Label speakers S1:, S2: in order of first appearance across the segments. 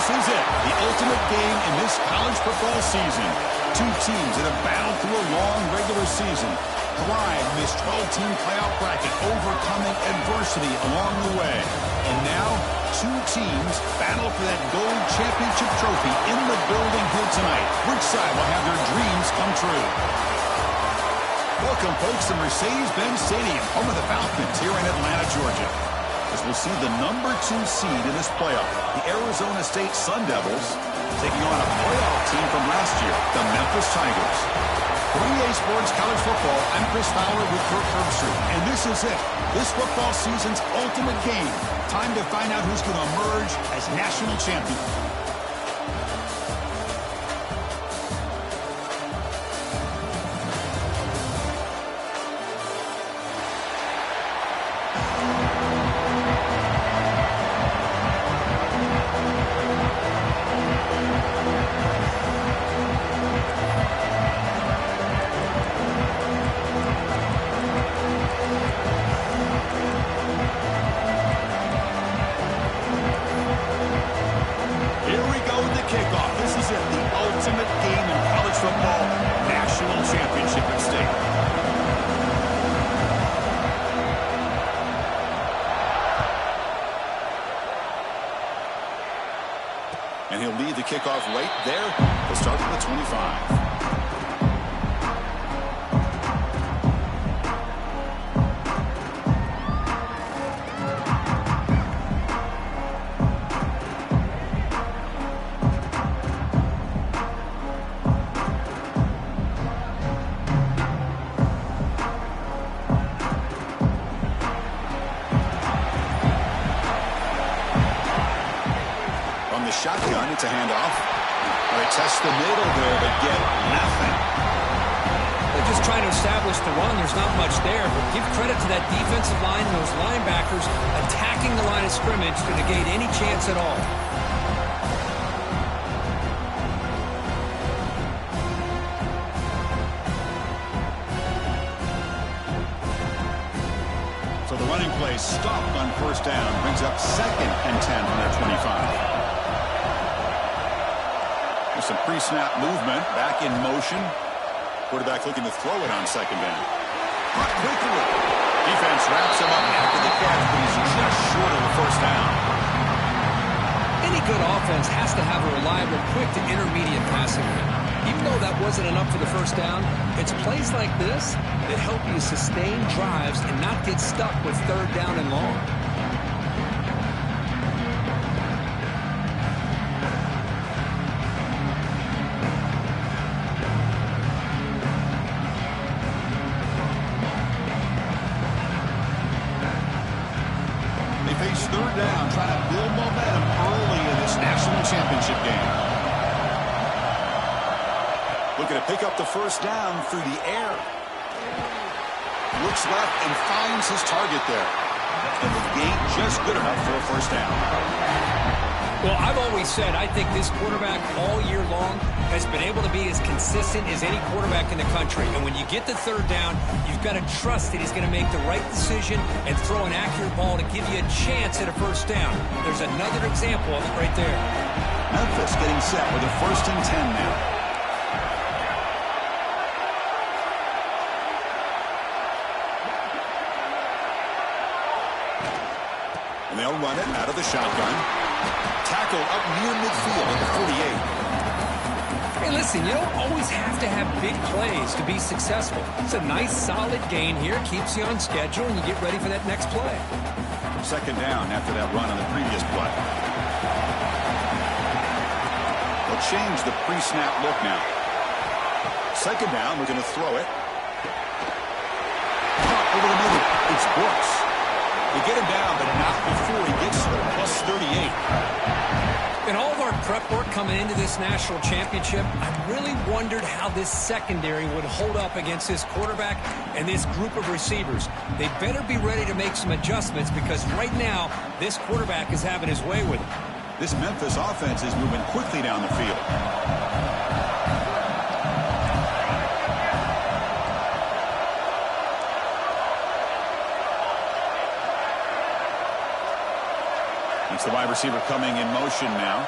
S1: is it, the ultimate game in this college football season. Two teams that have battled through a long regular season, thrived in this 12-team playoff bracket, overcoming adversity along the way. And now, two teams battle for that gold championship trophy in the building here tonight. Which side will have their dreams come true? Welcome, folks, to Mercedes-Benz Stadium, home of the Falcons here in Atlanta, Georgia. As we'll see the number 2 seed in this playoff, the Arizona State Sun Devils, taking on a playoff team from last year, the Memphis Tigers. For EA Sports College Football, I'm Chris Fowler with Kirk Herbstreit, and this is it. This football season's ultimate game. Time to find out who's going to emerge as national champion. And he'll lead the kickoff right there. He'll start from the 25. Shotgun, it's a handoff. They test the middle there, but get nothing.
S2: They're just trying to establish the run. There's not much there, but give credit to that defensive line and those linebackers attacking the line of scrimmage to negate any chance at all.
S1: So the running play stopped on first down, brings up 2nd and 10 from their 25. Some pre-snap movement, back in motion. Quarterback looking to throw it on 2nd down. Caught quickly. Defense wraps him up after the catch, but he's just short of the first down.
S2: Any good offense has to have a reliable, quick to intermediate passing game. Even though that wasn't enough for the first down, it's plays like this that help you sustain drives and not get stuck with 3rd down and long.
S1: Face 3rd down, trying to build momentum early in this national championship game. Looking to pick up the first down through the air. Looks left and finds his target there. And the gain just good enough for a first down.
S2: Well, I've always said I think this quarterback all year long has been able to be as consistent as any quarterback in the country. And when you get the 3rd down, you've got to trust that he's going to make the right decision and throw an accurate ball to give you a chance at a first down. There's another example of it right there.
S1: Memphis getting set with a 1st and 10 now. And they'll run it out of the shotgun. Tackle up near midfield at the 48.
S2: Hey, listen, you don't always have to have big plays to be successful. It's a nice, solid gain here. Keeps you on schedule, and you get ready for that next play.
S1: 2nd down after that run on the previous play. They'll change the pre-snap look now. 2nd down, we're going to throw it. Caught over the middle. It's Brooks. They get him down, but not before he gets to the plus 38.
S2: In all of our prep work coming into this national championship, I really wondered how this secondary would hold up against this quarterback and this group of receivers. They better be ready to make some adjustments because right now, this quarterback is having his way with it.
S1: This Memphis offense is moving quickly down the field. It's the wide receiver coming in motion now.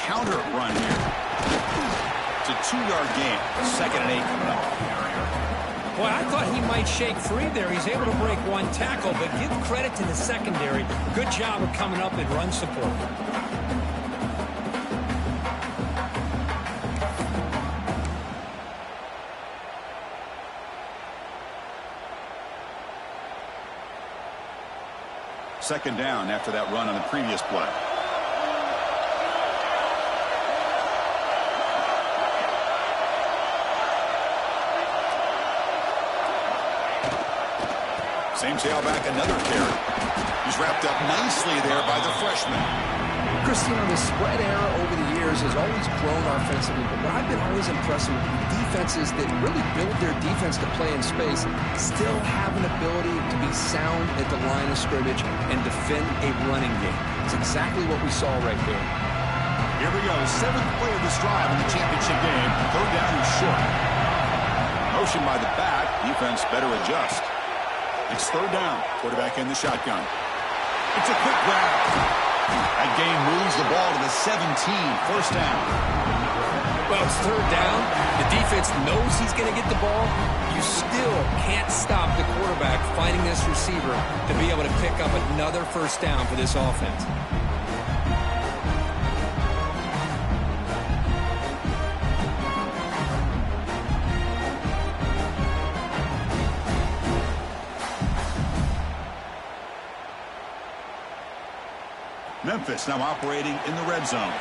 S1: counter run here. It's a 2-yard gain. 2nd and 8 coming up.
S2: Boy, I thought he might shake free there. He's able to break one tackle, but give credit to the secondary. Good job of coming up and run support.
S1: Second down after that run on the previous play. Same tailback, another carry. He's wrapped up nicely there by the freshman.
S3: Cristiano, the spread era over the years has always grown offensively, but what I've been always impressed with defenses that really build their defense to play in space still have an ability to be sound at the line of scrimmage and defend a running game. It's exactly what we saw right there.
S1: Here we go, 7th play of this drive in the championship game. 3rd down and short. Motion by the back. Defense better adjust. It's 3rd down. Quarterback in the shotgun. It's a quick grab. That gain moves the ball to the 17. 1st down.
S2: Well, it's 3rd down. The defense knows he's going to get the ball. You still can't stop the quarterback finding this receiver to be able to pick up another 1st down for this offense.
S1: Memphis now operating in the red zone.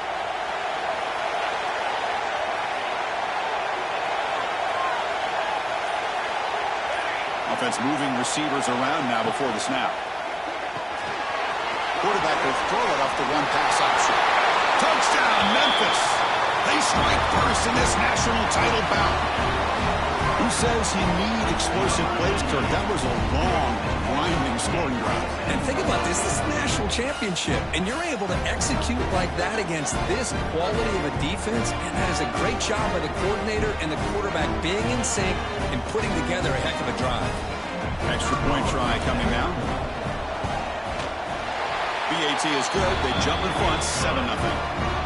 S1: Offense moving receivers around now before the snap. Quarterback will throw it off the one-pass option. Touchdown, Memphis! They strike first in this national title bout. Who says you need explosive plays, Kirk? That was a long, grinding scoring drive.
S2: And think about this. This is a national championship, and you're able to execute like that against this quality of a defense, and that is a great job by the coordinator and the quarterback being in sync and putting together a heck of a drive.
S1: Extra point try coming now. BAT is good. They jump in front, 7-0.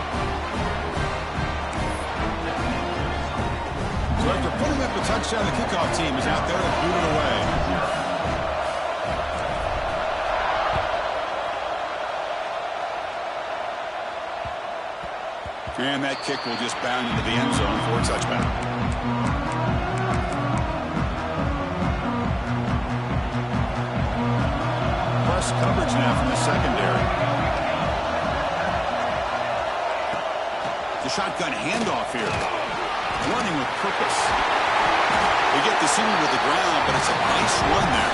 S1: So after putting up a touchdown, the kickoff team is out there and boot it away. And that kick will just bound into the end zone for a touchdown. Press coverage now from the secondary. The shotgun handoff here. Running with purpose. We get the ceiling with the ground, but it's a nice run there.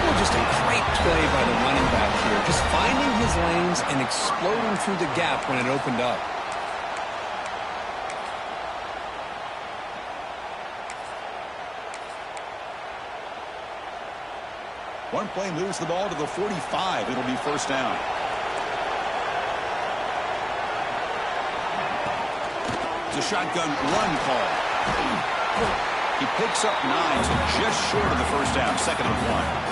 S2: Well, just a great play by the running back here. Just finding his lanes and exploding through the gap when it opened up.
S1: One play moves the ball to the 45. It'll be 1st down. It's a shotgun run call. He picks up 9, so just short of the 1st down. 2nd and 1.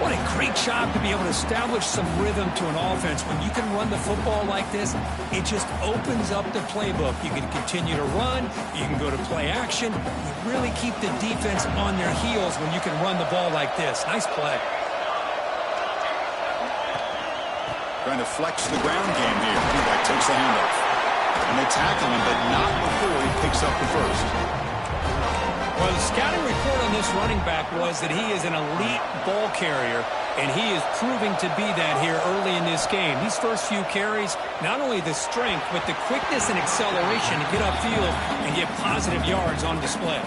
S2: What a great job to be able to establish some rhythm to an offense. When you can run the football like this, it just opens up the playbook. You can continue to run. You can go to play action. You really keep the defense on their heels when you can run the ball like this. Nice play.
S1: Trying to flex the ground game here. Quarterback takes the handoff. And they tackle him, but not before he picks up the 1st.
S2: Well, the scouting report on this running back was that he is an elite ball carrier, and he is proving to be that here early in this game. These first few carries, not only the strength, but the quickness and acceleration to get upfield and get positive yards on display.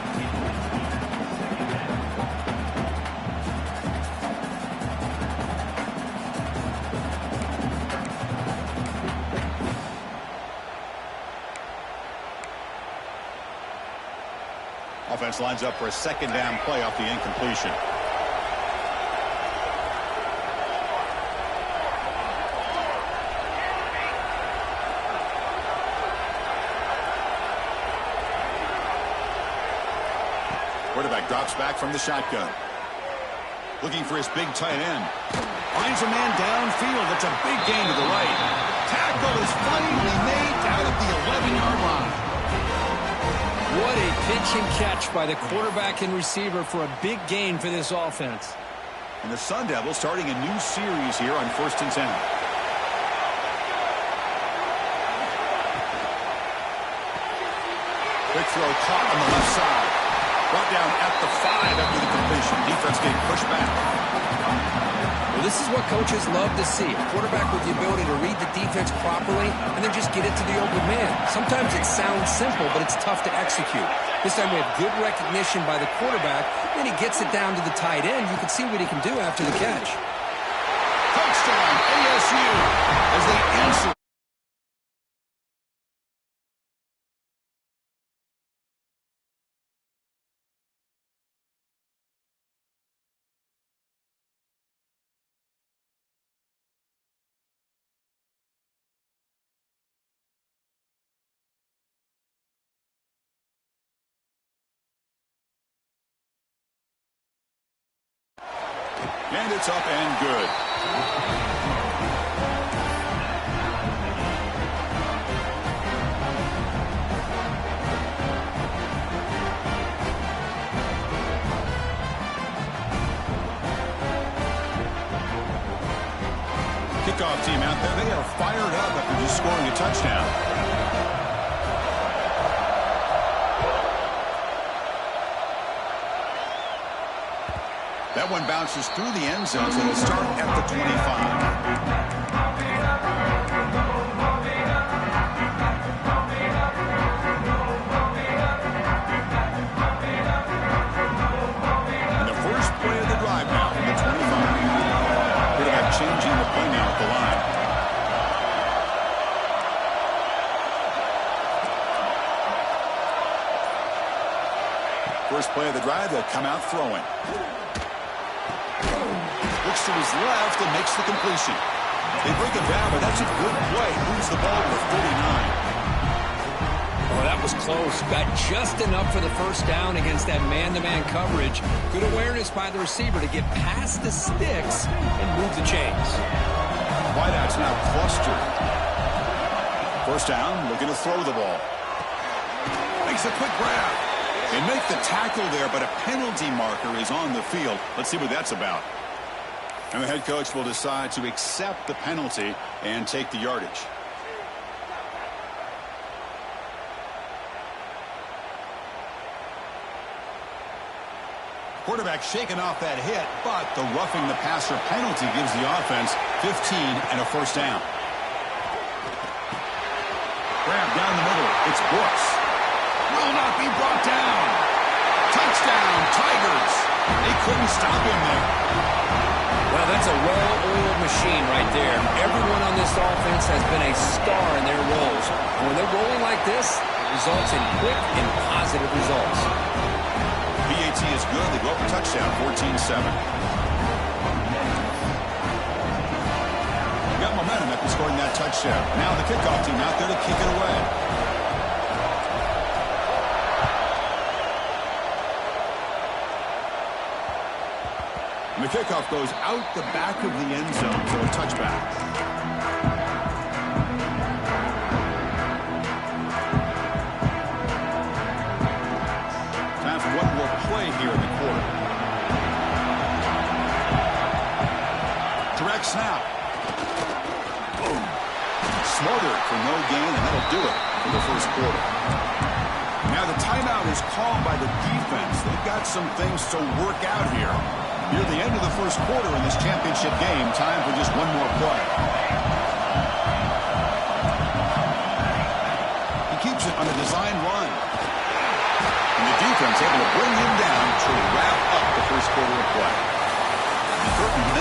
S1: Offense lines up for a 2nd down play off the incompletion. Quarterback drops back from the shotgun. Looking for his big tight end. Finds a man downfield. That's a big gain to the right. tackle is finally made down at the 11-yard line.
S2: What a pitch and catch by the quarterback and receiver for a big gain for this offense.
S1: And the Sun Devils starting a new series here on 1st and 10. Quick throw caught on the left side. Brought down at the 5 after the completion. Defense getting pushed back.
S2: Well, this is what coaches love to see. A quarterback with the ability to read the defense properly and then just get it to the open man. Sometimes it sounds simple, but it's tough to execute. This time we have good recognition by the quarterback. Then he gets it down to the tight end. You can see what he can do after the catch.
S1: Touchdown, ASU, as they answer. And it's up and good. Kickoff team out there, they are fired up after just scoring a touchdown. That one bounces through the end zone, so it'll start at the 25. And the first play of the drive now from the 25. Quarterback changing the play now at the line. First play of the drive, they'll come out throwing. Looks to his left and makes the completion. They bring him down, but that's a good play. Moves the ball to 39.
S2: Oh, that was close. Got just enough for the first down against that man-to-man coverage. Good awareness by the receiver to get past the sticks and move the chains.
S1: Wideouts now clustered. First down, looking to throw the ball. Makes a quick grab. They make the tackle there, but a penalty marker is on the field. Let's see what that's about. And the head coach will decide to accept the penalty and take the yardage. Quarterback shaking off that hit, but the roughing the passer penalty gives the offense 15 and a first down. Grab down the middle. It's Brooks. Will not be brought down. Touchdown, Tigers. They couldn't stop him there.
S2: Well, that's a well-oiled machine right there. Everyone on this offense has been a star in their roles. And when they're rolling like this, it results in quick and positive results.
S1: PAT is good. They go up a touchdown, 14-7. They got momentum after scoring that touchdown. Now the kickoff team out there to kick it away. And the kickoff goes out the back of the end zone, so a touchback. Time for one more play here in the quarter. Direct snap. Boom. Smothered for no gain, and that'll do it for the first quarter. Now the timeout is called by the defense. They've got some things to work out here. Near the end of the first quarter in this championship game, time for just one more play. He keeps it on a design run. And the defense able to bring him down to wrap up the first quarter of play.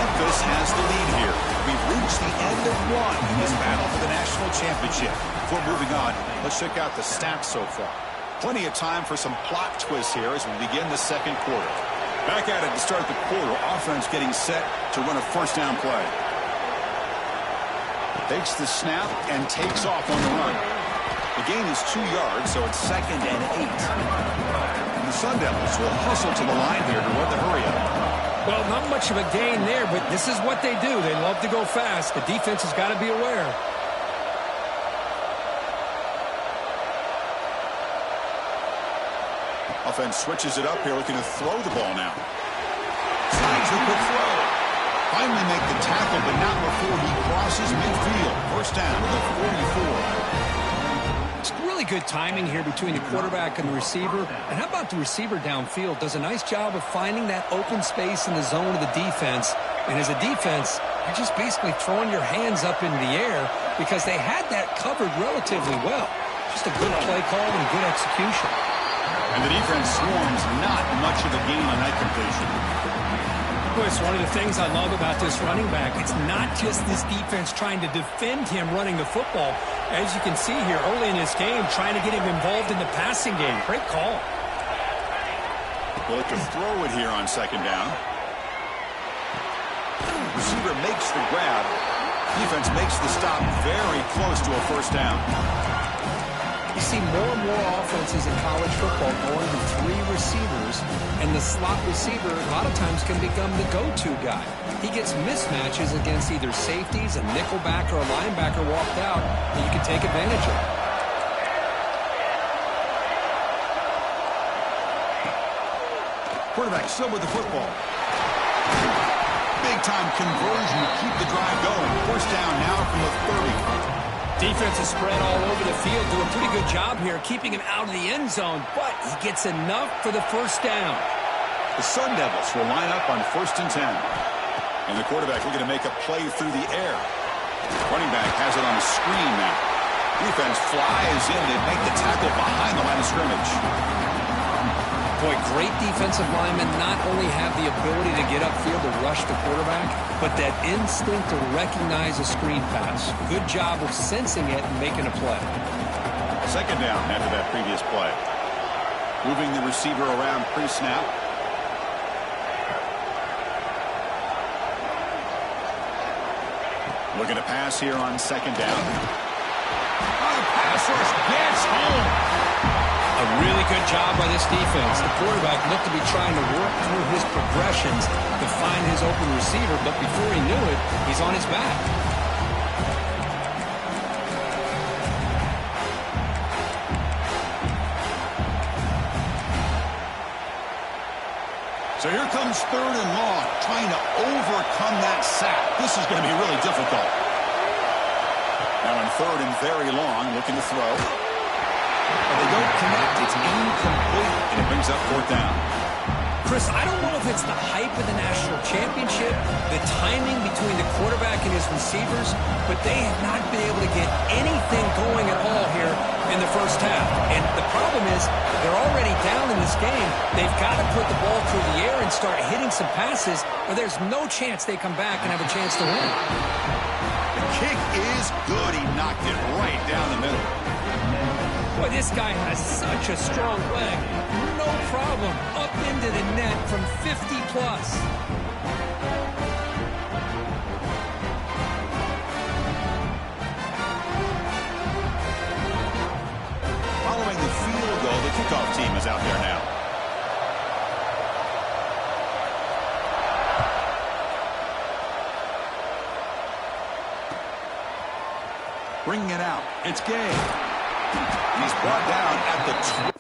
S1: Memphis has the lead here. We've reached the end of one in this battle for the national championship. Before moving on, let's check out the stats so far. Plenty of time for some plot twists here as we begin the second quarter. Back at it to start the quarter. Offense getting set to run a first down play. Takes the snap and takes off on the run. The gain is 2 yards, so it's 2nd and 8. And the Sun Devils will hustle to the line here to run the hurry up.
S2: Well, not much of a gain there, but this is what they do. They love to go fast. The defense has got to be aware.
S1: Offense switches it up here, looking to throw the ball now. Slides the quick throw. Finally make the tackle, but not before he crosses midfield. First down to the 44.
S2: It's really good timing here between the quarterback and the receiver. And how about the receiver downfield? Does a nice job of finding that open space in the zone of the defense. And as a defense, you're just basically throwing your hands up in the air because they had that covered relatively well. Just a good play call and good execution.
S1: And the defense swarms, not much of a gain on that completion.
S2: Boy, it's one of the things I love about this running back. It's not just this defense trying to defend him running the football. As you can see here early in this game, trying to get him involved in the passing game. Great call.
S1: They'll look to throw it here on second down. Receiver makes the grab. Defense makes the stop very close to a first down.
S3: You see more and more offenses in college football going to 3 receivers, and the slot receiver a lot of times can become the go-to guy. He gets mismatches against either safeties, a nickel back, or a linebacker walked out, and you can take advantage of it.
S1: Quarterback still with the football. Big-time conversion to keep the drive going. First down now from the 30.
S2: Defense is spread all over the field. Do a pretty good job here keeping him out of the end zone, but he gets enough for the first down.
S1: The Sun Devils will line up on 1st and 10. And the quarterback looking to make a play through the air. Running back has it on the screen now. Defense flies in to make the tackle behind the line of scrimmage.
S2: Boy, great defensive linemen not only have the ability to get upfield to rush the quarterback, but that instinct to recognize a screen pass. Good job of sensing it and making a play.
S1: Second down after that previous play. Moving the receiver around pre-snap. Looking to pass here on second down. Oh, pass rush gets home.
S2: A really good job by this defense. The quarterback looked to be trying to work through his progressions to find his open receiver, but before he knew it, he's on his back.
S1: So here comes 3rd and long, trying to overcome that sack. This is going to be really difficult. Now on 3rd and very long, looking to throw. They don't connect. It's incomplete, and it brings up 4th down.
S2: Chris, I don't know if it's the hype of the national championship, the timing between the quarterback and his receivers, but they have not been able to get anything going at all here in the first half. And the problem is they're already down in this game. They've got to put the ball through the air and start hitting some passes, or there's no chance they come back and have a chance to win.
S1: The kick is good. He knocked it right down the middle.
S2: Boy, this guy has such a strong leg. No problem. Up into the net from 50 plus.
S1: Following the field goal, the kickoff team is out there now. Bringing it out. It's Gay. He's brought down at the 12.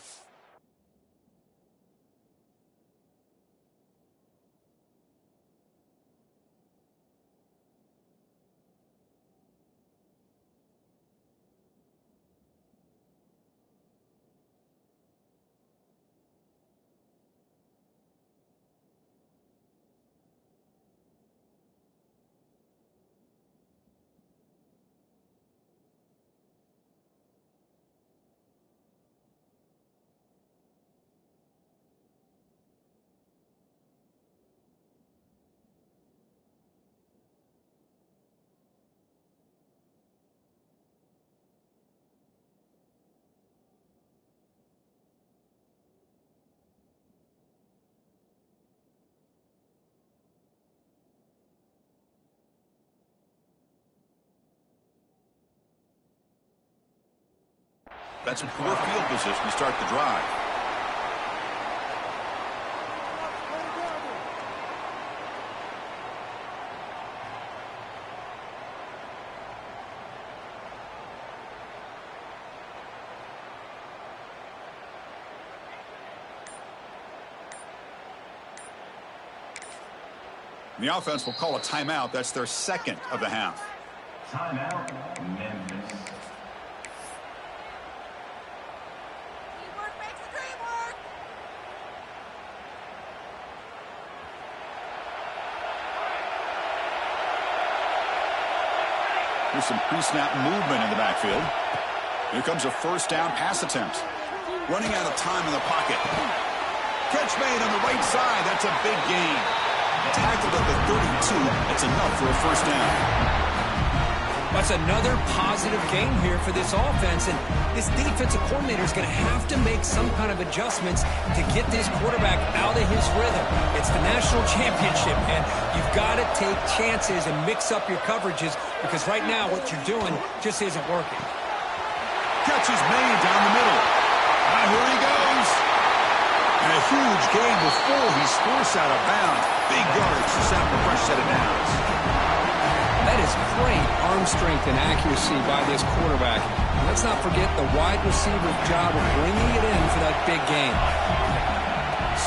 S1: That's a poor field position to start the drive. And the offense will call a timeout. That's their second of the half.
S4: Timeout, Memphis.
S5: Teamwork makes the dream work.
S1: Here's some pre-snap movement in the backfield. Here comes a first down pass attempt. Running out of time in the pocket. Catch made on the right side. That's a big gain. Tackled at the 32. It's enough for a first down.
S2: That's another positive game here for this offense, and this defensive coordinator is going to have to make some kind of adjustments to get this quarterback out of his rhythm. It's the national championship, and you've got to take chances and mix up your coverages, because right now what you're doing just isn't working.
S1: Catch is made down the middle. And here he goes. And a huge gain before he's forced out of bounds. Big yards to set up a fresh set of downs.
S2: That is great arm strength and accuracy by this quarterback. And let's not forget the wide receiver's job of bringing it in for that big gain.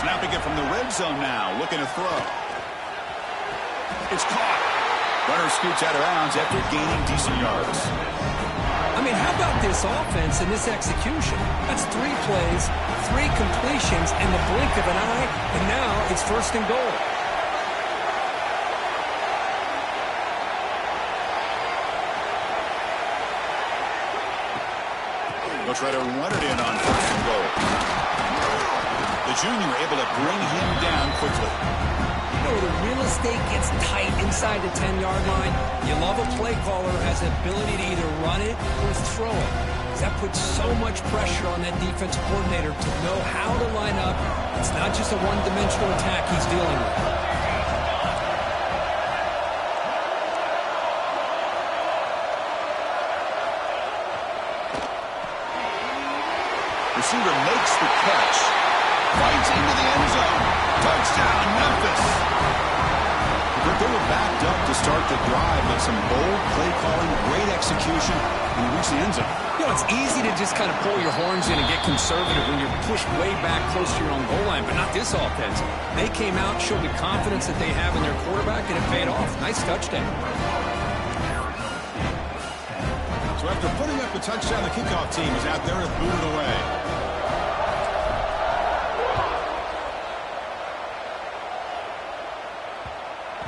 S1: Snapping it from the red zone now, looking to throw. It's caught. Runner scoots out of bounds after gaining decent yards.
S2: I mean, how about this offense and this execution? That's 3 plays, 3 completions in the blink of an eye, and now it's first and goal.
S1: They'll try to run it in on first and goal. The junior able to bring him down quickly.
S2: You know, the real estate gets tight inside the 10-yard line. You love a play caller who has the ability to either run it or throw it. That puts so much pressure on that defensive coordinator to know how to line up. It's not just a one-dimensional attack he's dealing with.
S1: Receiver makes the catch. Fights into the end zone. Touchdown, Memphis. But they were backed up to start the drive, but some bold play calling, great execution, and reach the end zone.
S2: You know, it's easy to just kind of pull your horns in and get conservative when you're pushed way back close to your own goal line, but not this offense. They came out, showed the confidence that they have in their quarterback, and it paid off. Nice touchdown.
S1: So after putting up the touchdown, the kickoff team is out there and booted away.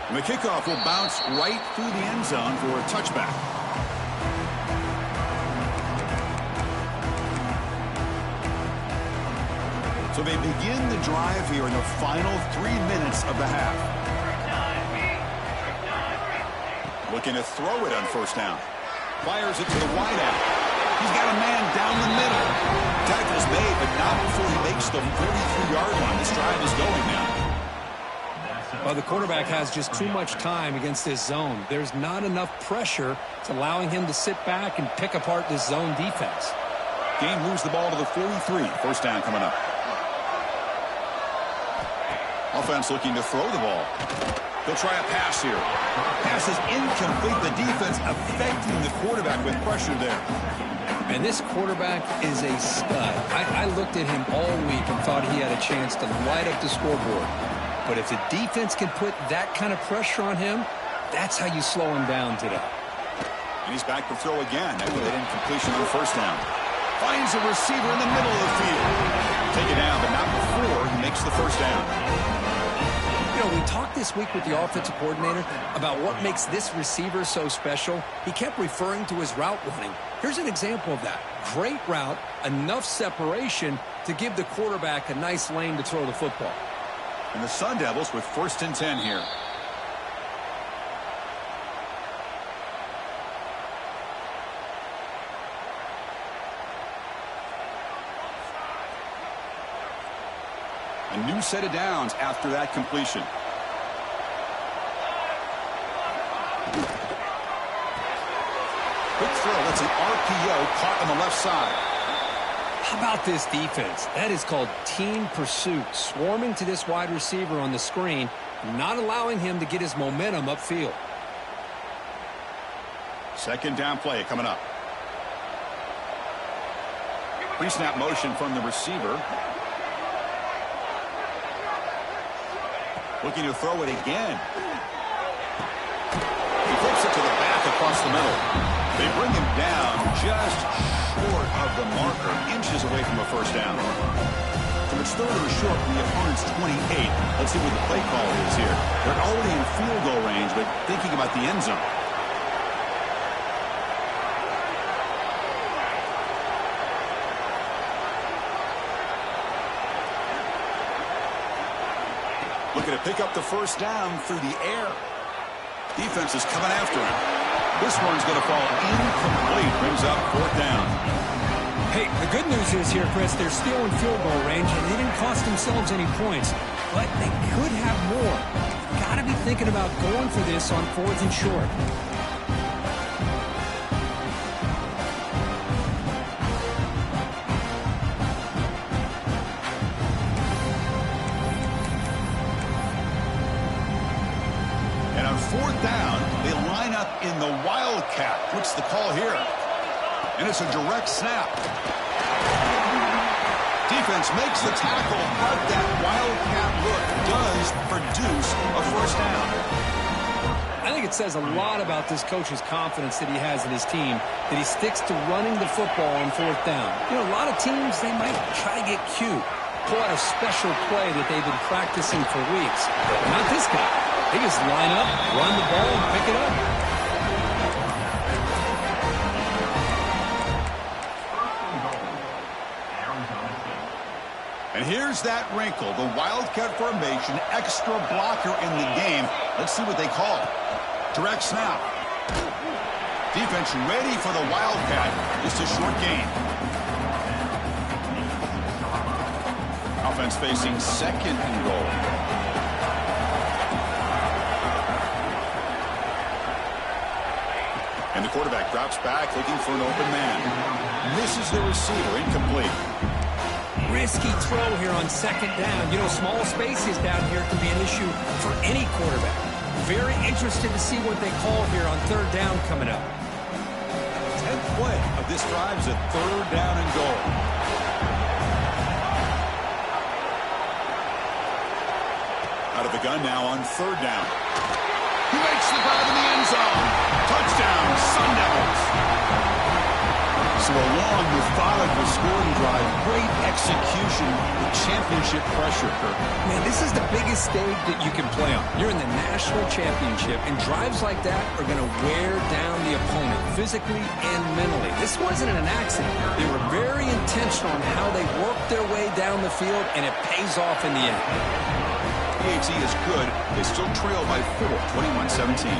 S1: And the kickoff will bounce right through the end zone for a touchback. So they begin the drive here in the final 3 minutes of the half. Looking to throw it on first down. Fires it to the wideout. He's got a man down the middle. Tackle's made, but not before he makes the 43-yard line. This drive is going now.
S2: Well, the quarterback has just too much time against this zone. There's not enough pressure to allowing him to sit back and pick apart this zone defense.
S1: Game moves the ball to the 43. First down coming up. Offense looking to throw the ball. They'll try a pass here. Pass is incomplete. The defense affecting the quarterback with pressure there.
S2: And this quarterback is a stud. I looked at him all week and thought he had a chance to light up the scoreboard. But if the defense can put that kind of pressure on him, that's how you slow him down today.
S1: And he's back to throw again after that incompletion on the first down. Finds a receiver in the middle of the field. Take it down, but not before he makes the first down.
S2: You know, we talked this week with the offensive coordinator about what makes this receiver so special. He kept referring to his route running. Here's an example of that. Great route, enough separation to give the quarterback a nice lane to throw the football.
S1: And the Sun Devils with 1st and 10 here. A new set of downs after that completion. Quick throw. That's an RPO caught on the left side.
S2: How about this defense? That is called team pursuit. Swarming to this wide receiver on the screen, not allowing him to get his momentum upfield.
S1: Second down play coming up. Pre-snap motion from the receiver. Looking to throw it again. Drops it to the back across the middle. They bring him down just short of the marker, inches away from a first down. So it's third or short from the opponent's 28. Let's see what the play call is here. They're already in field goal range, but thinking about the end zone. Looking to pick up the first down through the air. Defense is coming after him. This one's going to fall incomplete. Brings up fourth down.
S2: Hey, the good news is here, Chris, they're still in field goal range, and they didn't cost themselves any points. But they could have more. Got to be thinking about going for this on fourth and short.
S1: Fourth down, they line up in the Wildcat. What's the call here? And it's a direct snap. Defense makes the tackle, but that Wildcat look does produce a first down.
S2: I think it says a lot about this coach's confidence that he has in his team, that he sticks to running the football on fourth down. You know, a lot of teams, they might try to get cute, pull out a special play that they've been practicing for weeks. But not this guy. They just line up, run the ball, and pick it up.
S1: And here's that wrinkle, the Wildcat formation, extra blocker in the game. Let's see what they call. Direct snap. Defense ready for the Wildcat. Just a short gain. Offense facing second and goal. And the quarterback drops back, looking for an open man. Misses the receiver, incomplete.
S2: Risky throw here on second down. You know, small spaces down here can be an issue for any quarterback. Very interested to see what they call here on third down coming up.
S1: 10th play of this drive is a third down and goal. Out of the gun now on third down. He makes the grab in the end zone. Touchdown, Sun Devils. So a long, methodical scoring drive. Great execution with championship pressure, Kirk.
S2: Man, this is the biggest stage that you can play on. You're in the national championship, and drives like that are going to wear down the opponent physically and mentally. This wasn't an accident. They were very intentional on how they worked their way down the field, and it pays off in the end.
S1: PAT is good. They still trail by 4, 21-17.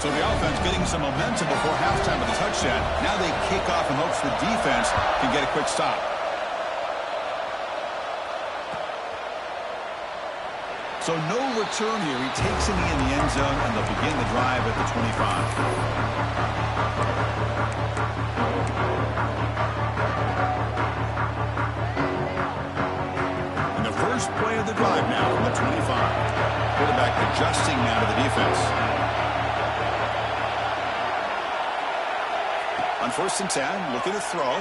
S1: So the offense getting some momentum before halftime with a touchdown. Now they kick off in hopes the defense can get a quick stop. So no return here. He takes a knee in the end zone, and they'll begin the drive at the 25. And the first play of the drive now from the 25. Quarterback adjusting now to the defense. On 1st and 10, looking to throw.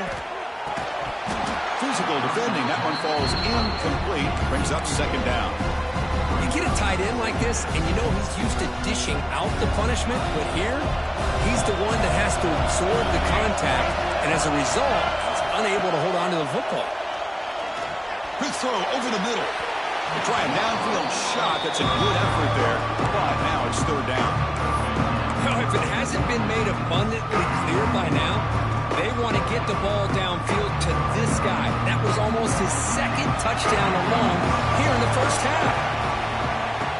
S1: Physical defending. That one falls incomplete. Brings up second down.
S2: You get a tight end like this, and you know he's used to dishing out the punishment, but here, he's the one that has to absorb the contact, and as a result, he's unable to hold on to the football.
S1: Quick throw over the middle. They try a downfield shot. That's a good effort there, but now it's third down.
S2: Now, if it hasn't been made abundantly clear by now, they want to get the ball downfield to this guy. That was almost his second touchdown alone here in the first half.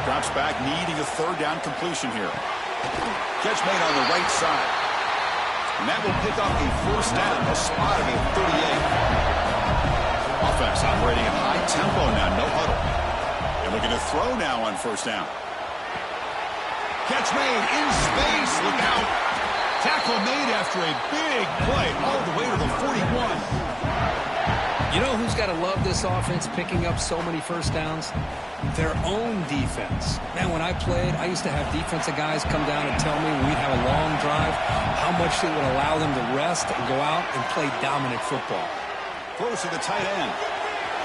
S1: Drops back, needing a third down completion here. Catch made on the right side. And that will pick up a first down, a spot of a 38. Offense operating at high tempo now, no huddle. And looking to throw now on first down. Catch made in space, look out. Tackle made after a big play all the way to the 41.
S2: You know who's got to love this offense picking up so many first downs? Their own defense. Man, when I played, I used to have defensive guys come down and tell me when we'd have a long drive how much it would allow them to rest and go out and play dominant football.
S1: Throws to the tight end.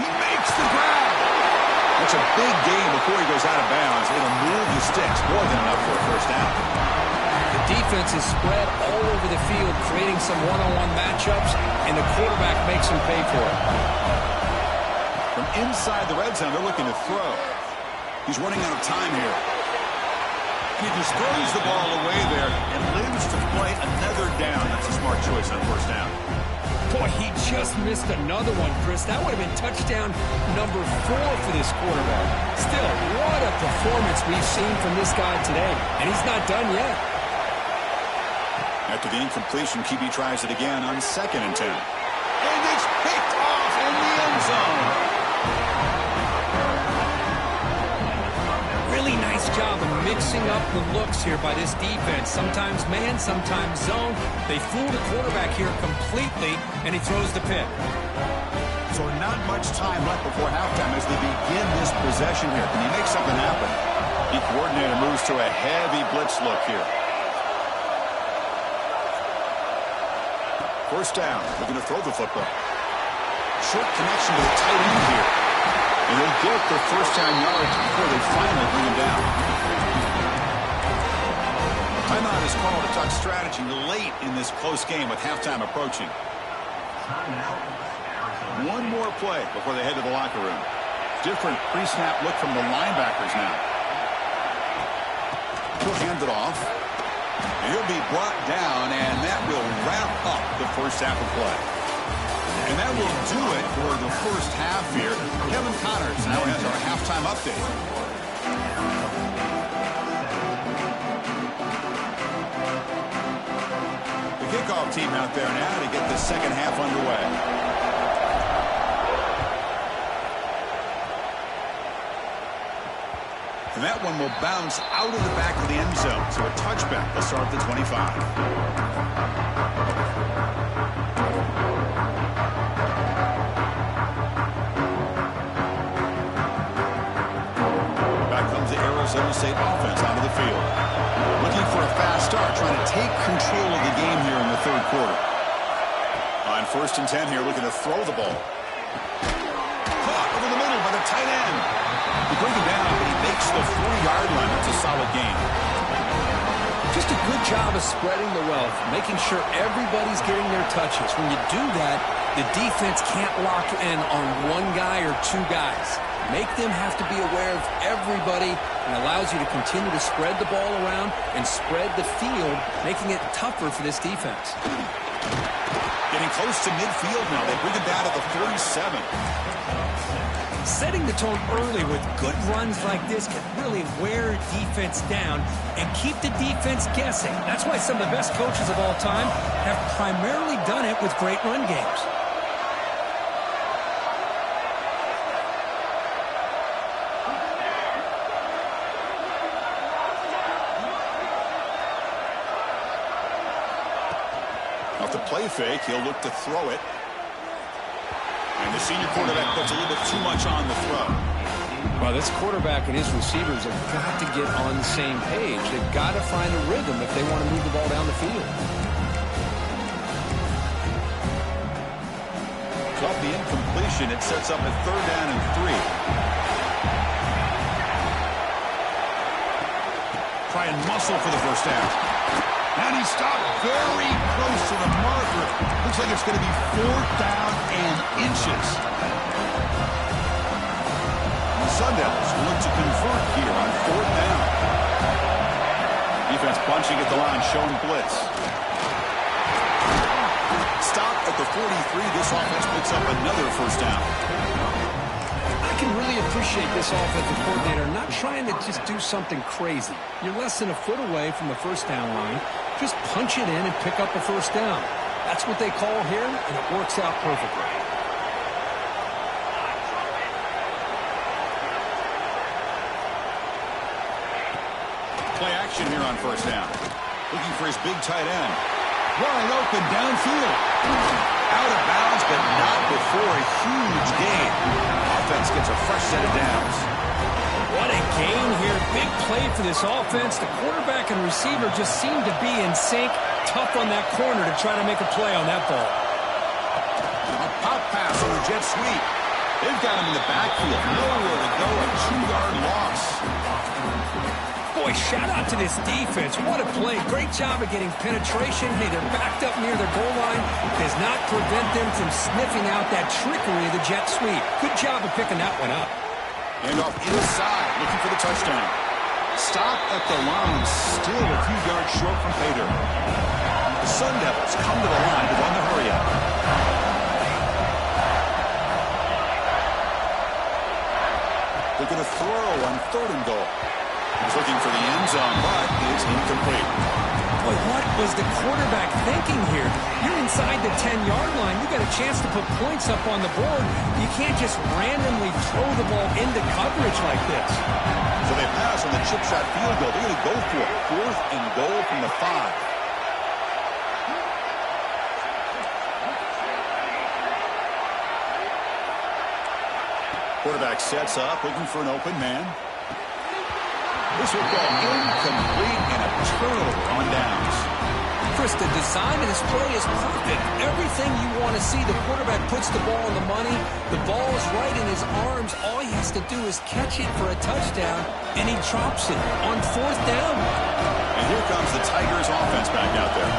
S1: He makes the grab. That's a big gain before he goes out of bounds. It'll move the sticks more than enough for a first down.
S2: The defense is spread all over the field, creating some one-on-one matchups, and the quarterback makes them pay for it.
S1: From inside the red zone, they're looking to throw. He's running out of time here. He just throws the ball away there and lives to play another down. That's a smart choice on first down.
S2: Boy, he just missed another one, Chris. That would have been touchdown number 4 for this quarterback. Still, what a performance we've seen from this guy today. And he's not done yet.
S1: After the incompletion, QB tries it again on 2nd and 10. And it's picked off in the end zone.
S2: Really nice job of mixing up the looks here by this defense. Sometimes man, sometimes zone. They fool the quarterback here completely, and he throws the pick.
S1: So not much time left before halftime as they begin this possession here. Can he make something happen? The coordinator moves to a heavy blitz look here. First down, looking to throw the football. Short connection to the tight end here. And they'll get their first down yards before they finally bring him down. Timeout is called to talk strategy late in this close game with halftime approaching. One more play before they head to the locker room. Different pre-snap look from the linebackers now. He'll hand it off. He'll be brought down, and that will wrap up the first half of play. And that will do it for the first half here. Kevin Connors now has our halftime update. The kickoff team out there now to get the second half underway. And that one will bounce out of the back of the end zone. So a touchback will start at the 25. Back comes the Arizona State offense out of the field. Looking for a fast start, trying to take control of the game here in the third quarter. On 1st and 10 here, looking to throw the ball. Caught over the middle by the tight end. He brings him down, but he makes the 40-yard line. That's a solid gain.
S2: Just a good job of spreading the wealth, making sure everybody's getting their touches. When you do that, the defense can't lock in on one guy or two guys. Make them have to be aware of everybody, and allows you to continue to spread the ball around and spread the field, making it tougher for this defense.
S1: Getting close to midfield now. They bring it down to the 47.
S2: Setting the tone early with good runs like this can really wear defense down and keep the defense guessing. That's why some of the best coaches of all time have primarily done it with great run games.
S1: Off the play fake, he'll look to throw it. And the senior quarterback puts a little bit too much on the throw.
S2: Well, this quarterback and his receivers have got to get on the same page. They've got to find a rhythm if they want to move the ball down the field.
S1: So off the incompletion, it sets up a 3rd down and 3. Try and muscle for the first down. And he stopped very close to the marker. Looks like it's going to be 4th down and inches. The Sun Devils will look to convert here on 4th down. Defense bunching at the line, showing blitz. Stop at the 43. This offense picks up another first down.
S2: I can really appreciate this offensive coordinator not trying to just do something crazy. You're less than a foot away from the first down line. Just punch it in and pick up a first down. That's what they call here, and it works out perfectly.
S1: Play action here on first down. Looking for his big tight end. Wide open downfield. Out of bounds, but not before a huge gain. Offense gets a fresh set of downs.
S2: What a gain here. Big play for this offense. The quarterback and receiver just seem to be in sync. Tough on that corner to try to make a play on that ball.
S1: A pop pass on a jet sweep. They've got him in the backfield. Nowhere to go. A 2-yard loss.
S2: Boy, shout out to this defense. What a play. Great job of getting penetration. Hey, they're backed up near their goal line. Does not prevent them from sniffing out that trickery of the jet sweep. Good job of picking that one up.
S1: And off inside, looking for the touchdown. Stop at the line, still a few yards short from pay dirt. The Sun Devils come to the line to run the hurry-up. They're going to throw on 3rd and goal. He's looking for the end zone, but it's incomplete.
S2: Boy, what was the quarterback thinking here? You're inside the 10-yard line. You got a chance to put points up on the board. You can't just randomly throw the ball into coverage like this.
S1: So they pass on the chip shot field goal. They're going to go for it. 4th and goal from the 5. Quarterback sets up, looking for an open man. This will go incomplete and a turnover on downs.
S2: Chris, the design of this play is perfect. Everything you want to see. The quarterback puts the ball on the money. The ball is right in his arms. All he has to do is catch it for a touchdown, and he drops it on 4th down.
S1: And here comes the Tigers offense back out there.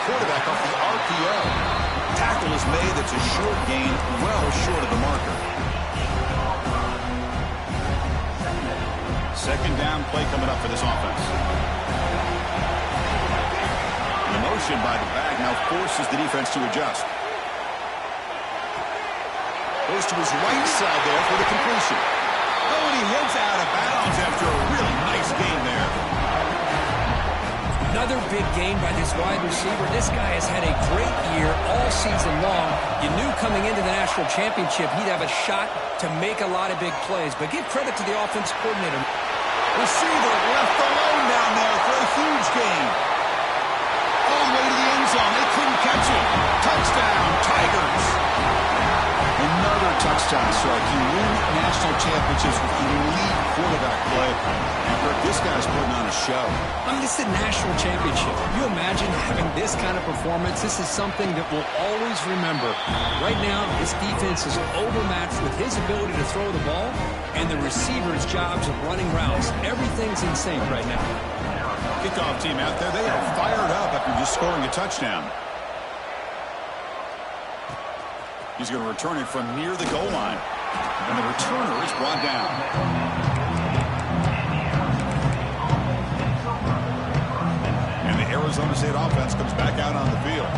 S1: Quarterback off the RPO. Tackle is made. It's a short gain, well short of the marker. 2nd down play coming up for this offense. The motion by the back now forces the defense to adjust. Goes to his right side there for the completion. Oh, and he heads out of bounds after a really nice game there.
S2: Another big game by this wide receiver. This guy has had a great year all season long. You knew coming into the national championship he'd have a shot to make a lot of big plays. But give credit to the offensive coordinator.
S1: Receiver left alone down there for a huge gain. All the way to the end zone. They couldn't catch it. Touchdown, Tigers. Another touchdown strike. You win national championships with elite quarterback play. And Kirk, this guy's putting on a show.
S2: I mean, this is a national championship. You imagine having this kind of performance? This is something that we'll always remember. Right now, this defense is overmatched with his ability to throw the ball and the receiver's jobs of running routes. Everything's in sync right now.
S1: Kickoff team out there. They are fired up after just scoring a touchdown. He's going to return it from near the goal line. And the returner is brought down. And the Arizona State offense comes back out on the field.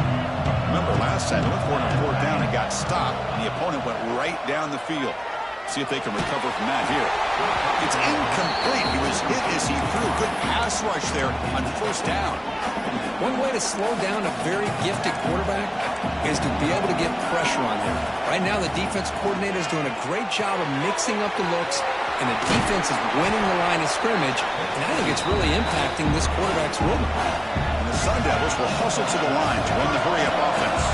S1: Remember, last time they went for it on 4th down and got stopped. The opponent went right down the field. See if they can recover from that here. It's incomplete. He was hit as he threw. Good pass rush there on 1st down.
S2: One way to slow down a very gifted quarterback is to be able to get pressure on him. Right now, the defense coordinator is doing a great job of mixing up the looks, and the defense is winning the line of scrimmage, and I think it's really impacting this quarterback's rhythm.
S1: And the Sun Devils will hustle to the line to run the hurry-up offense.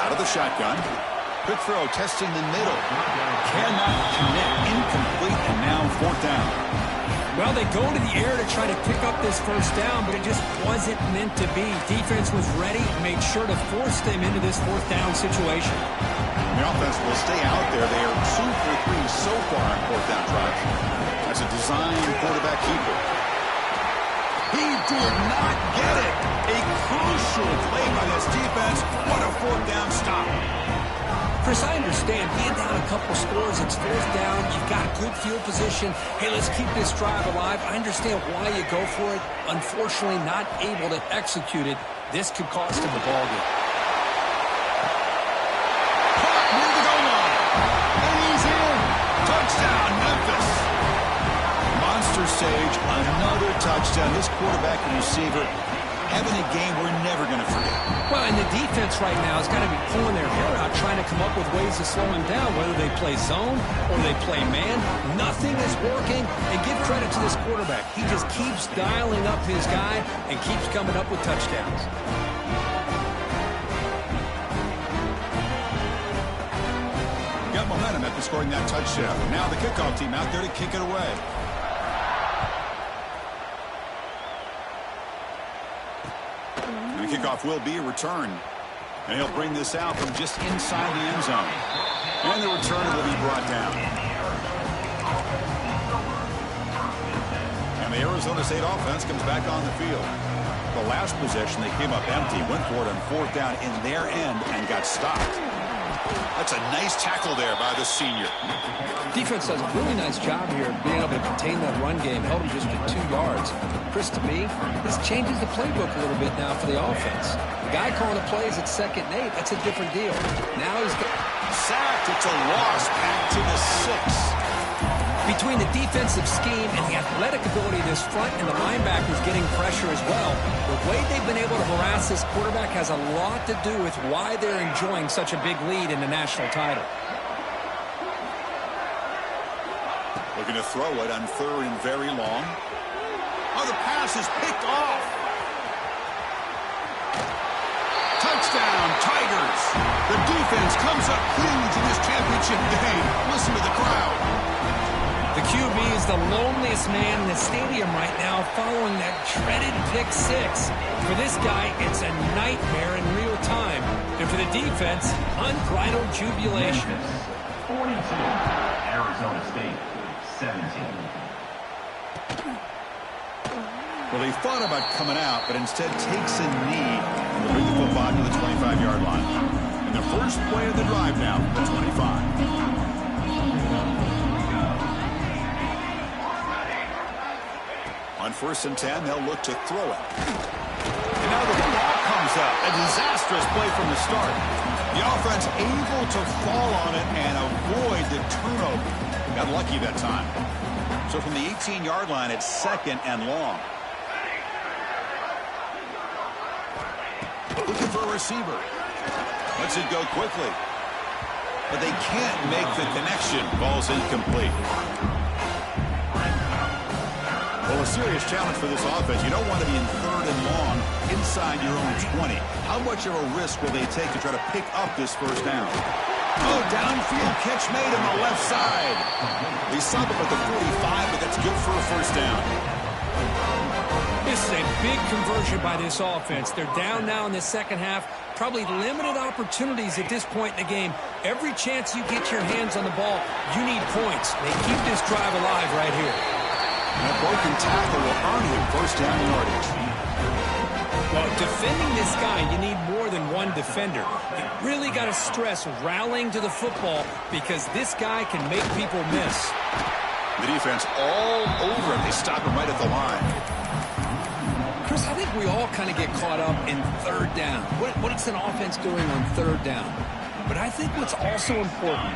S1: Out of the shotgun. Quick throw, testing the middle. Cannot connect. Incomplete, and now 4th down.
S2: Well, they go to the air to try to pick up this 1st down, but it just wasn't meant to be. Defense was ready, made sure to force them into this 4th down situation.
S1: The offense will stay out there. They are 2 for 3 so far on 4th down drives. As a design quarterback keeper. He did not get it. A crucial play by this defense. What a 4th down stop.
S2: Chris, I understand being down a couple scores, it's 4th down, you've got good field position. Hey, let's keep this drive alive. I understand why you go for it. Unfortunately, not able to execute it. This could cost him the ballgame.
S1: Caught near the goal line. And he's in. Touchdown, Memphis. Monster Sage, another touchdown. This quarterback and receiver having a game we're never going to forget.
S2: Well, and the defense right now has got to be pulling their hair out, trying to come up with ways to slow him down, whether they play zone or they play man. Nothing is working. And give credit to this quarterback. He just keeps dialing up his guy and keeps coming up with touchdowns.
S1: Got momentum after scoring that touchdown. Now the kickoff team out there to kick it away. And the kickoff will be a return. And he'll bring this out from just inside the end zone. And the return will be brought down. And the Arizona State offense comes back on the field. The last possession, they came up empty, went for it on fourth down in their end and got stopped. That's a nice tackle there by the senior.
S3: Defense does a really nice job here being able to contain that run game. Held him just to 2 yards. Chris, to me, this changes the playbook a little bit now for the offense. The guy calling the plays at 2nd and 8, that's a different deal. Now he's got...
S1: Sacked. It's a loss back to the 6.
S2: Between the defensive scheme and the athletic ability of this front and the linebackers getting pressure as well, the way they've been able to harass this quarterback has a lot to do with why they're enjoying such a big lead in the national title.
S1: Looking to throw it on 3rd and very long. Oh, the pass is picked off. Touchdown, Tigers. The defense comes up huge in this championship game. Listen to the crowd.
S2: The QB is the loneliest man in the stadium right now following that dreaded pick 6. For this guy, it's a nightmare in real time. And for the defense, unbridled jubilation.
S4: 42, Arizona State, 17.
S1: Well, they thought about coming out, but instead takes a knee to bring the football to the 25-yard line. And the first play of the drive now, the 25. On 1st and 10, they'll look to throw it. And now the ball comes up. A disastrous play from the start. The offense able to fall on it and avoid the turnover. Got lucky that time. So from the 18-yard line, it's 2nd and long. Looking for a receiver. Lets it go quickly. But they can't make the connection. Ball's incomplete. Well, a serious challenge for this offense. You don't want to be in 3rd and long inside your own 20. How much of a risk will they take to try to pick up this first down? Oh, downfield catch made on the left side. They stop up at the 45, but that's good for a first down.
S2: This is a big conversion by this offense. They're down now in the second half. Probably limited opportunities at this point in the game. Every chance you get your hands on the ball, you need points. They keep this drive alive right here.
S1: That broken tackle will earn him first down yardage.
S2: Well, defending this guy, you need more than one defender. You really got to stress rallying to the football because this guy can make people miss.
S1: The defense all over him. They stop him right at the line.
S3: Chris, I think we all kind of get caught up in 3rd down. What is an offense doing on 3rd down? But I think what's also important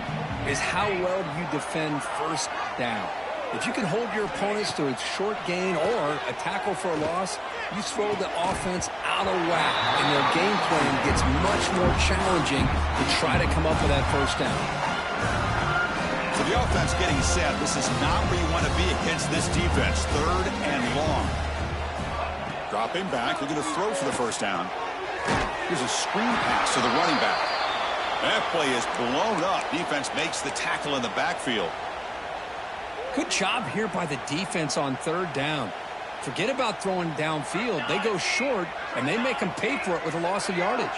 S3: is how well you defend 1st down. If you can hold your opponents to a short gain or a tackle for a loss, you throw the offense out of whack, and their game plan gets much more challenging to try to come up with that first down.
S1: So the offense getting set. This is not where you want to be against this defense. 3rd and long. Dropping back, looking to throw for the first down. Here's a screen pass to the running back. That play is blown up. Defense makes the tackle in the backfield.
S2: Good job here by the defense on 3rd down. Forget about throwing downfield. They go short, and they make them pay for it with a loss of yardage.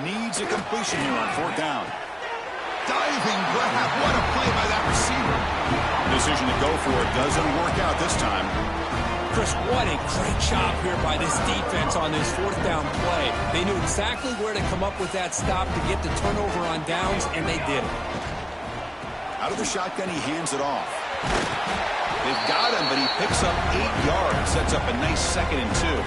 S1: Needs a completion here on 4th down. Diving grab. What a play by that receiver. Decision to go for it doesn't work out this time.
S2: Chris, what a great job here by this defense on this 4th down play. They knew exactly where to come up with that stop to get the turnover on downs, and they did it.
S1: Out of the shotgun, he hands it off. They've got him, but he picks up 8 yards. Sets up a nice 2nd and 2.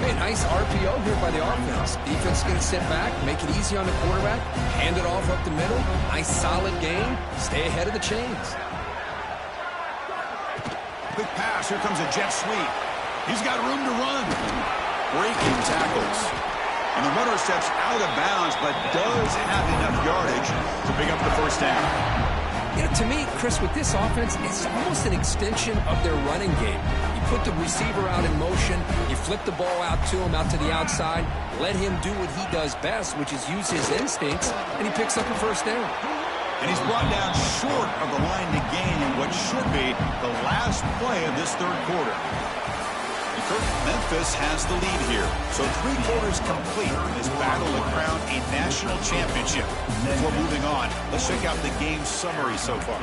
S3: Hey, nice RPO here by the offense. Defense is going to sit back, make it easy on the quarterback, hand it off up the middle. Nice solid game. Stay ahead of the chains.
S1: Quick pass. Here comes a jet sweep. He's got room to run. Breaking tackles. And the runner steps out of bounds, but does have enough yardage to pick up the first down.
S3: You know, to me, Chris, with this offense, it's almost an extension of their running game. You put the receiver out in motion, you flip the ball out to him, out to the outside, let him do what he does best, which is use his instincts, and he picks up a first down.
S1: And he's brought down short of the line to gain in what should be the last play of this third quarter. Memphis has the lead here. So 3 quarters complete in this battle to crown a national championship. Before moving on, let's check out the game summary so far.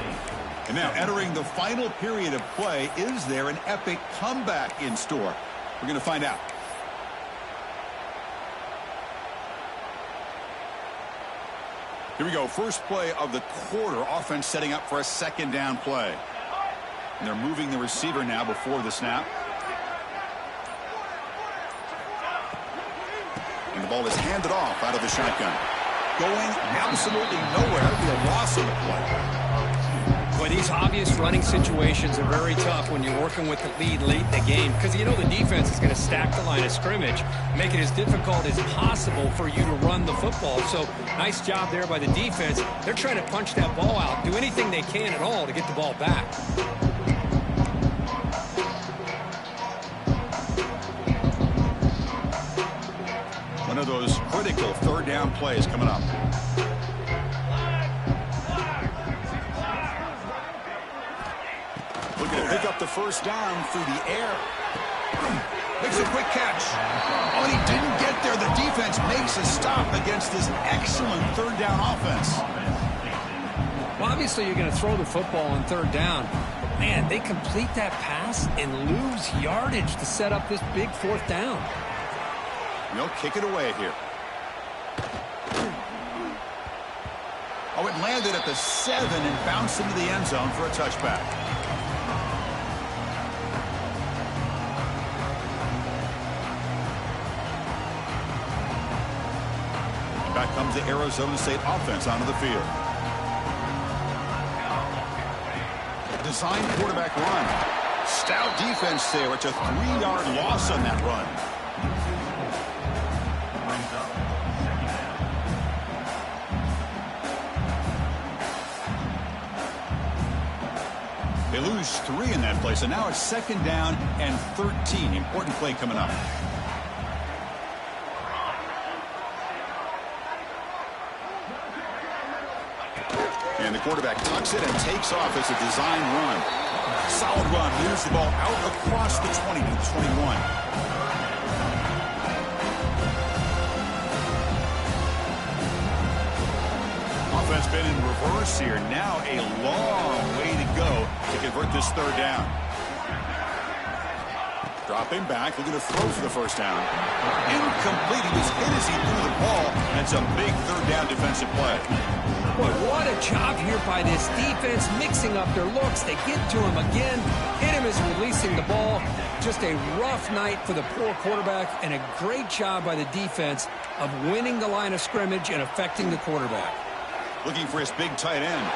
S1: And now entering the final period of play, is there an epic comeback in store? We're going to find out. Here we go. First play of the quarter. Offense setting up for a second down play. And they're moving the receiver now before the snap. And the ball is handed off out of the shotgun. Going absolutely nowhere. It'll be a loss on the play.
S2: Boy, these obvious running situations are very tough when you're working with the lead late in the game, because you know the defense is going to stack the line of scrimmage, make it as difficult as possible for you to run the football. So nice job there by the defense. They're trying to punch that ball out, do anything they can at all to get the ball back.
S1: One of those critical third down plays coming up. Looking to pick up the first down through the air. Makes a quick catch. Oh, and he didn't get there. The defense makes a stop against this excellent third down offense.
S2: Well, obviously you're going to throw the football on third down. But man, they complete that pass and lose yardage to set up this big fourth down.
S1: They'll kick it away here. Oh, it landed at the 7 and bounced into the end zone for a touchback. And back comes the Arizona State offense onto the field. Design quarterback run. Stout defense there. It's a 3-yard loss on that run. They lose 3 in that play, so now it's second down and 13. Important play coming up. And the quarterback tucks it and takes off as a design run. Solid run, moves the ball out across the 20 to the 21. Offense been in reverse here. Now a long way to go to convert this third down. Dropping back, looking to throw for the first down. Incomplete. He was hit as he threw the ball, and it's a big third down defensive play.
S2: Boy, what a job here by this defense, mixing up their looks. They get to him again. Hit him as releasing the ball. Just a rough night for the poor quarterback, and a great job by the defense of winning the line of scrimmage and affecting the quarterback.
S1: Looking for his big tight end.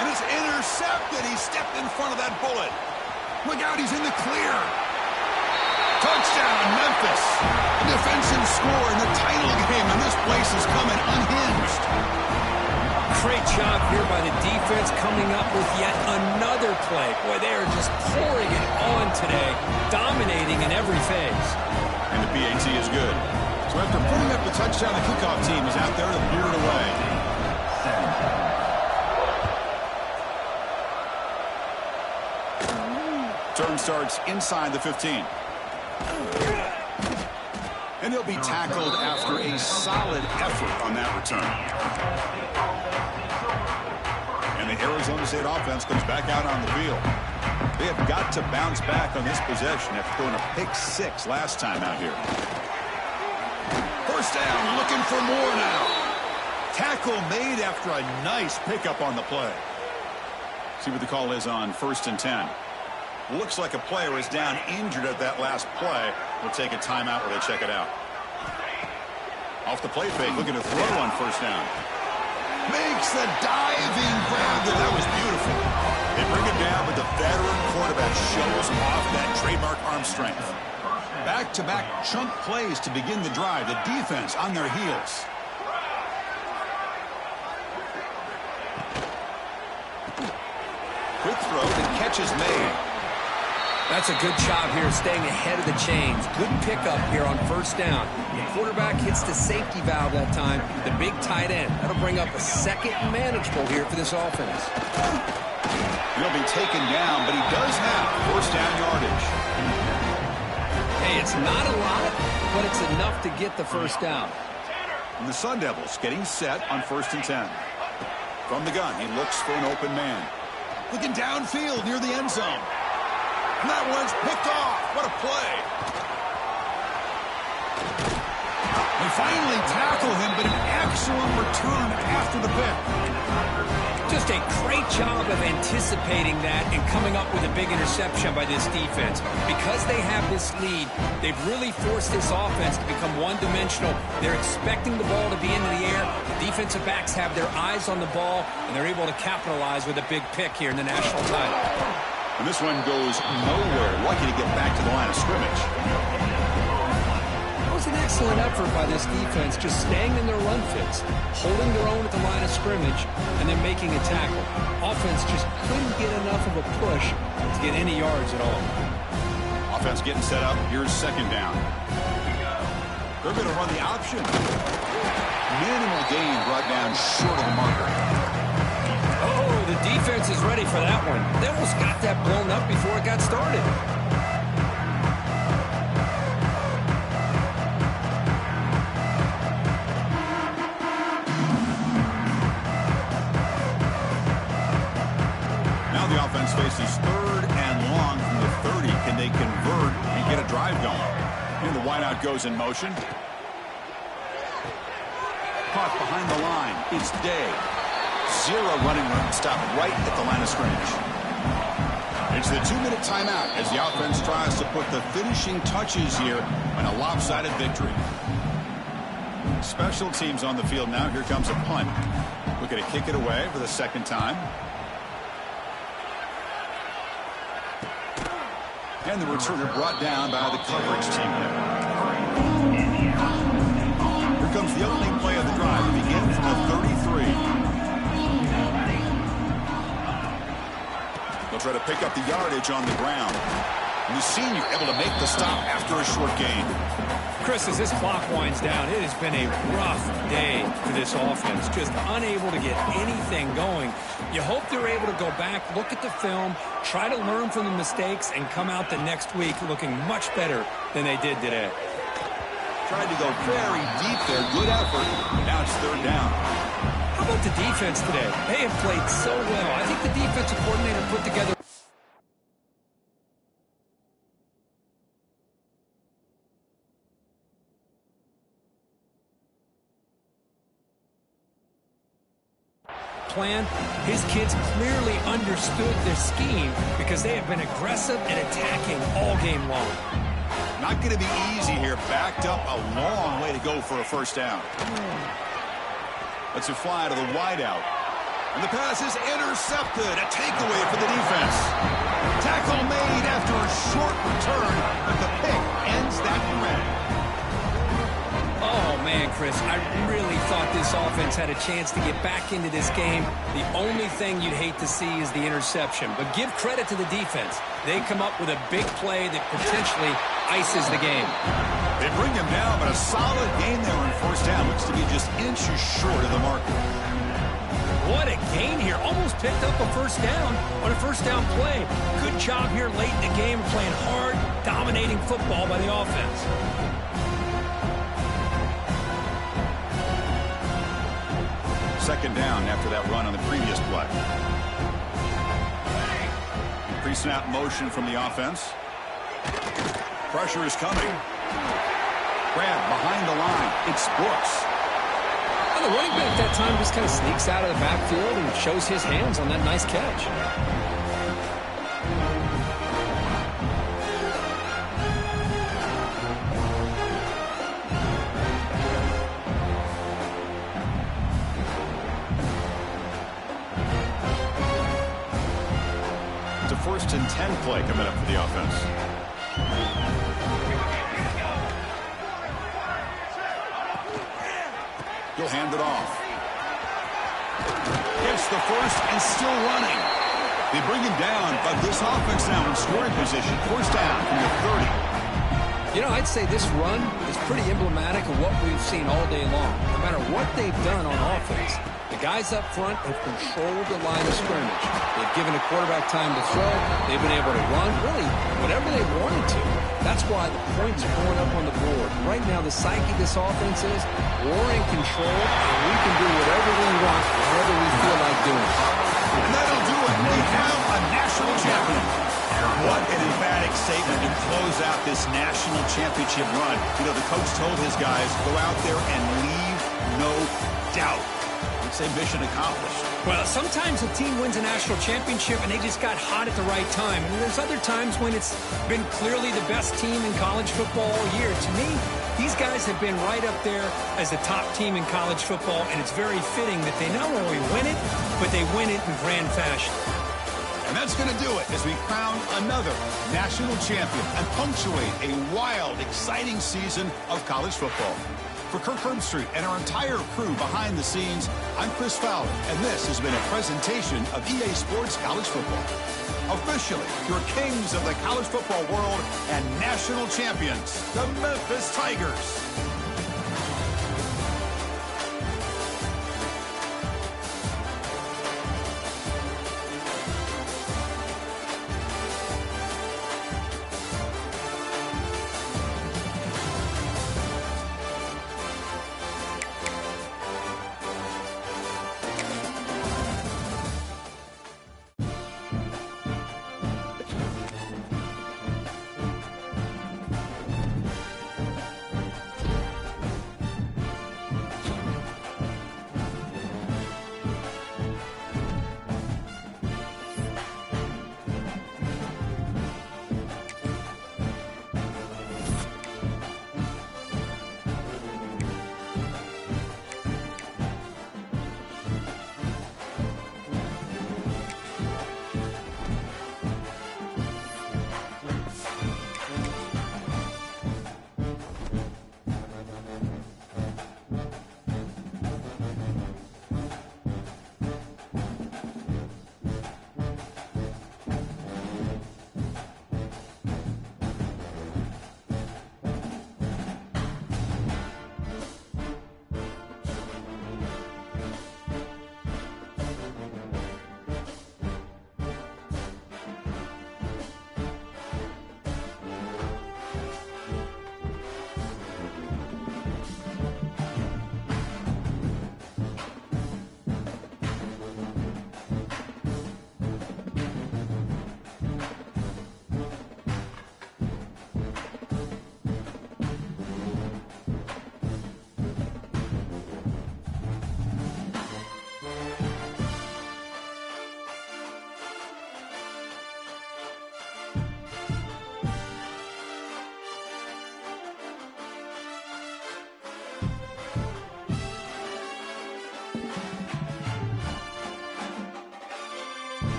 S1: And it's intercepted. He stepped in front of that bullet. Look out, he's in the clear. Touchdown, Memphis. A defensive score in the title game, and this place is coming unhinged.
S2: Great job here by the defense, coming up with yet another play. Boy, they are just pouring it on today, dominating in every phase.
S1: And the PAT is good. So after putting up the touchdown, the kickoff team is out there to beer it away. Turn starts inside the 15. And he'll be tackled after a solid effort on that return. And the Arizona State offense comes back out on the field. They have got to bounce back on this possession after throwing a pick 6 last time out here. First down, looking for more now. Tackle made after a nice pickup on the play. See what the call is on 1st and 10. Looks like a player is down injured at that last play. We'll take a timeout where they check it out. Off the play fake, looking to throw on first down. Makes the diving grab there. That was beautiful. They bring him down, but the veteran quarterback shows off that trademark arm strength. Back-to-back chunk plays to begin the drive. The defense on their heels. Quick throw, the catch is made.
S2: That's a good job here staying ahead of the chains. Good pickup here on first down. The quarterback hits the safety valve that time, the big tight end. That'll bring up a second and manageable here for this offense.
S1: He'll be taken down, but he does have first down yardage.
S2: Hey, it's not a lot, but it's enough to get the first down.
S1: And the Sun Devils getting set on 1st and 10. From the gun, he looks for an open man. Looking downfield near the end zone. And that one's picked off. What a play. They finally tackle him, but an excellent return after the pick.
S2: Just a great job of anticipating that and coming up with a big interception by this defense. Because they have this lead, they've really forced this offense to become one-dimensional. They're expecting the ball to be into the air. The defensive backs have their eyes on the ball, and they're able to capitalize with a big pick here in the national title.
S1: And this one goes nowhere. Lucky to get back to the line of scrimmage.
S2: It was an excellent effort by this defense, just staying in their run fits, holding their own at the line of scrimmage, and then making a tackle. Offense just couldn't get enough of a push to get any yards at all.
S1: Offense getting set up. Here's second down. They're going to run the option. Minimal gain brought down short of the marker.
S2: Oh, the defense is ready for that one. They almost got that blown up before it got started.
S1: Now the offense faces 3rd and long from the 30. Can they convert and get a drive going? And the wideout goes in motion. Caught behind the line. It's Day. 0 running room. Stop right at the line of scrimmage. It's the 2-minute timeout as the offense tries to put the finishing touches here on a lopsided victory. Special teams on the field now. Here comes a punt. Looking to kick it away for the second time. And the returner brought down by the coverage team there. Here comes the opening play of the drive. It begins from the 33. They'll try to pick up the yardage on the ground. And the senior able to make the stop after a short gain.
S2: Chris, as this clock winds down, it has been a rough day for this offense. Just unable to get anything going. You hope they're able to go back, look at the film, try to learn from the mistakes, and come out the next week looking much better than they did today.
S1: Tried to go very deep there. Good effort. Now it's 3rd down.
S2: How about the defense today? They have played so well. I think the defensive coordinator put together plan. His kids clearly understood their scheme because they have been aggressive and attacking all game long.
S1: Not going to be easy here. Backed up a long way to go for a first down. Let's it fly to the wideout. And the pass is intercepted. A takeaway for the defense. Tackle made after a short return, but the pick ends that thread.
S2: Oh, man, Chris, I really thought this offense had a chance to get back into this game. The only thing you'd hate to see is the interception. But give credit to the defense. They come up with a big play that potentially ices the game.
S1: They bring him down, but a solid gain there on first down. Looks to be just inches short of the marker.
S2: What a gain here. Almost picked up a first down on a first down play. Good job here late in the game, playing hard, dominating football by the offense.
S1: Second down after that run on the previous play. Pre-snap motion from the offense. Pressure is coming. Grab behind the line. It's Brooks.
S2: And the running back that time just kind of sneaks out of the backfield and shows his hands on that nice catch.
S1: 1st and 10 play coming up for the offense. He'll hand it off. Gets the first and still running. They bring him down, but this offense now in scoring position. 1st down from the 30.
S3: You know, I'd say this run is pretty emblematic of what we've seen all day long. No matter what they've done on offense, the guys up front have controlled the line of scrimmage. They've given the quarterback time to throw. They've been able to run, really, whatever they wanted to. That's why the points are going up on the board. Right now, the psyche of this offense is we're in control, and we can do whatever we want, whatever we feel like doing.
S1: And that'll do it. We have a national champion. What an emphatic statement to close out this national championship run. You know, the coach told his guys, go out there and leave no doubt. I'd say mission accomplished.
S2: Well, sometimes a team wins a national championship and they just got hot at the right time. And there's other times when it's been clearly the best team in college football all year. To me, these guys have been right up there as the top team in college football, and it's very fitting that they not only win it, but they win it in grand fashion.
S1: And that's going to do it as we crown another national champion and punctuate a wild, exciting season of college football. For Kirk Herbstreit and our entire crew behind the scenes, I'm Chris Fowler, and this has been a presentation of EA Sports College Football. Officially, your kings of the college football world and national champions, the Memphis Tigers.